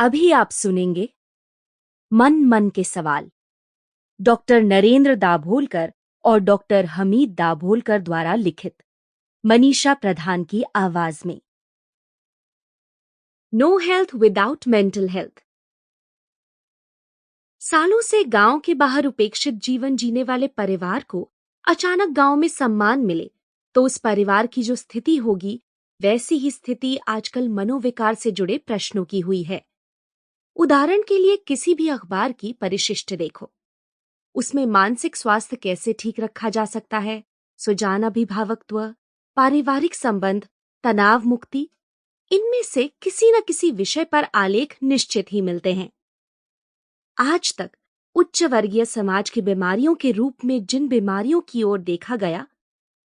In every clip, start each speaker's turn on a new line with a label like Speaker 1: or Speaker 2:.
Speaker 1: अभी आप सुनेंगे मन मन के सवाल, डॉक्टर नरेंद्र दाभोलकर और डॉक्टर हमीद दाभोलकर द्वारा लिखित, मनीषा प्रधान की आवाज में। No health without mental health. सालों से गांव के बाहर उपेक्षित जीवन जीने वाले परिवार को अचानक गांव में सम्मान मिले तो उस परिवार की जो स्थिति होगी, वैसी ही स्थिति आजकल मनोविकार से जुड़े प्रश्नों की हुई है। उदाहरण के लिए किसी भी अखबार की परिशिष्ट देखो, उसमें मानसिक स्वास्थ्य कैसे ठीक रखा जा सकता है, सुजान अभिभावकत्व, पारिवारिक संबंध, तनाव मुक्ति, इनमें से किसी न किसी विषय पर आलेख निश्चित ही मिलते हैं। आज तक उच्च वर्गीय समाज की बीमारियों के रूप में जिन बीमारियों की ओर देखा गया,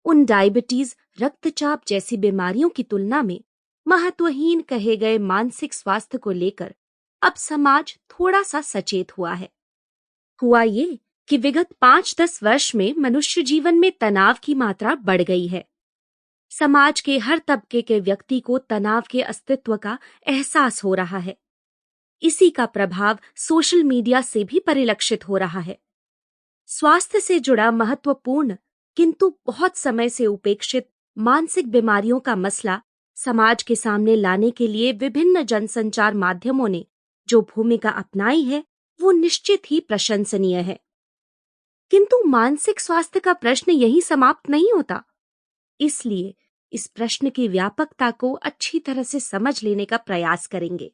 Speaker 1: उन डायबिटीज, रक्तचाप जैसी बीमारियों की तुलना में महत्वहीन कहे गए मानसिक स्वास्थ्य को लेकर अब समाज थोड़ा सा सचेत हुआ है। हुआ ये कि विगत 5-10 वर्ष में मनुष्य जीवन में तनाव की मात्रा बढ़ गई है। समाज के हर तबके के व्यक्ति को तनाव के अस्तित्व का एहसास हो रहा है। इसी का प्रभाव सोशल मीडिया से भी परिलक्षित हो रहा है। स्वास्थ्य से जुड़ा महत्वपूर्ण किंतु बहुत समय से उपेक्षित मानसिक बीमारियों का मसला समाज के सामने लाने के लिए विभिन्न जनसंचार माध्यमों ने जो भूमिका अपनाई है, वो निश्चित ही प्रशंसनीय है। किंतु मानसिक स्वास्थ्य का प्रश्न यहीं समाप्त नहीं होता। इसलिए इस प्रश्न की व्यापकता को अच्छी तरह से समझ लेने का प्रयास करेंगे।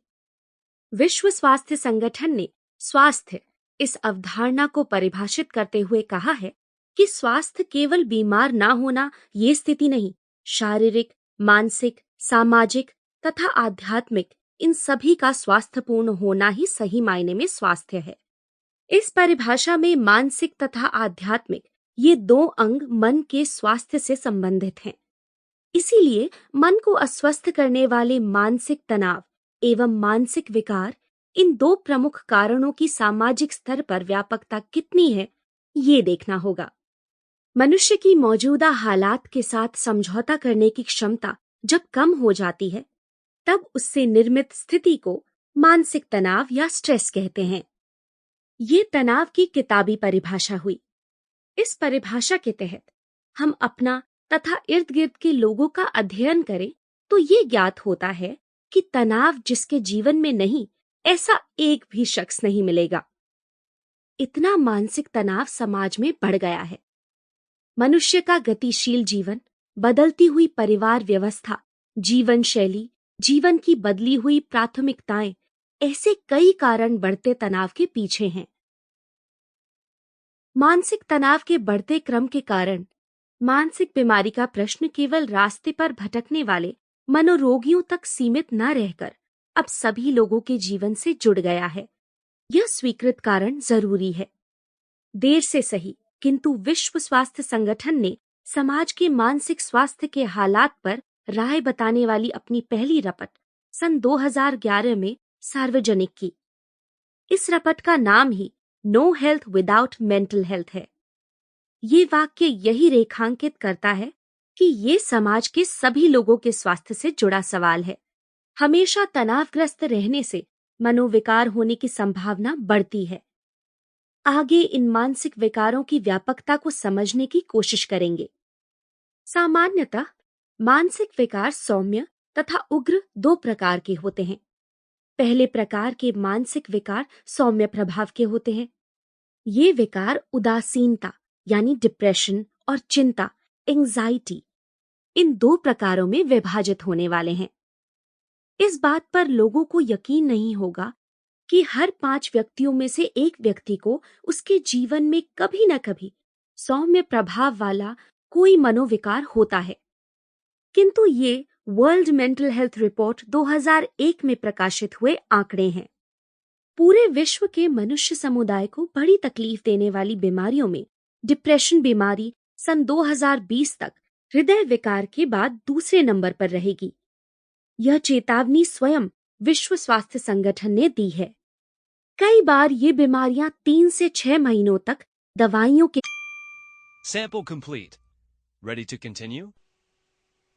Speaker 1: विश्व स्वास्थ्य संगठन ने स्वास्थ्य इस अवधारणा को परिभाषित करते हुए कहा है कि स्वास्थ्य केवल बीमार ना होना ये स्थिति नहीं, शारीरिक, मानसिक, सामाजिक तथा आध्यात्मिक इन सभी का स्वास्थ्यपूर्ण होना ही सही मायने में स्वास्थ्य है। इस परिभाषा में मानसिक तथा आध्यात्मिक ये दो अंग मन के स्वास्थ्य से संबंधित हैं। इसीलिए मन को अस्वस्थ करने वाले मानसिक तनाव एवं मानसिक विकार, इन दो प्रमुख कारणों की सामाजिक स्तर पर व्यापकता कितनी है, ये देखना होगा। मनुष्य की मौजूदा हालात के साथ समझौता करने की क्षमता जब कम हो जाती है, तब उससे निर्मित स्थिति को मानसिक तनाव या स्ट्रेस कहते हैं। ये तनाव की किताबी परिभाषा हुई। इस परिभाषा के तहत हम अपना तथा इर्द गिर्द के लोगों का अध्ययन करें तो ये ज्ञात होता है कि तनाव जिसके जीवन में नहीं, ऐसा एक भी शख्स नहीं मिलेगा। इतना मानसिक तनाव समाज में बढ़ गया है। मनुष्य का गतिशील जीवन, बदलती हुई परिवार व्यवस्था, जीवन शैली, जीवन की बदली हुई प्राथमिकताएं, ऐसे कई कारण बढ़ते तनाव के पीछे हैं। मानसिक तनाव के बढ़ते क्रम के कारण मानसिक बीमारी का प्रश्न केवल रास्ते पर भटकने वाले मनोरोगियों तक सीमित न रहकर अब सभी लोगों के जीवन से जुड़ गया है। यह स्वीकृत कारण जरूरी है। देर से सही, किंतु विश्व स्वास्थ्य संगठन ने समाज के मानसिक स्वास्थ्य के हालात पर राय बताने वाली अपनी पहली रपट सन 2011 में सार्वजनिक की। इस रपट का नाम ही no health without mental health है। ये वाक्य यही रेखांकित करता है कि ये समाज के सभी लोगों के स्वास्थ्य से जुड़ा सवाल है। हमेशा तनावग्रस्त रहने से मनोविकार होने की संभावना बढ़ती है। आगे इन मानसिक विकारों की व्यापकता को समझने की कोशिश करेंगे। सामान्यतः मानसिक विकार सौम्य तथा उग्र दो प्रकार के होते हैं। पहले प्रकार के मानसिक विकार सौम्य प्रभाव के होते हैं। ये विकार उदासीनता यानी डिप्रेशन और चिंता, एंजाइटी, इन दो प्रकारों में विभाजित होने वाले हैं। इस बात पर लोगों को यकीन नहीं होगा कि हर 5 व्यक्तियों में से एक व्यक्ति को उसके जीवन में कभी न कभी सौम्य प्रभाव वाला कोई मनोविकार होता है। किंतु ये वर्ल्ड मेंटल हेल्थ रिपोर्ट 2001 में प्रकाशित हुए आंकड़े हैं। पूरे विश्व के मनुष्य समुदाय को बड़ी तकलीफ देने वाली बीमारियों में डिप्रेशन बीमारी सन 2020 तक हृदय विकार के बाद दूसरे नंबर पर रहेगी। यह चेतावनी स्वयं विश्व स्वास्थ्य संगठन ने दी है। कई बार ये बीमारियां 3 से 6 महीनों तक दवाइयों के
Speaker 2: Sample complete. Ready to continue?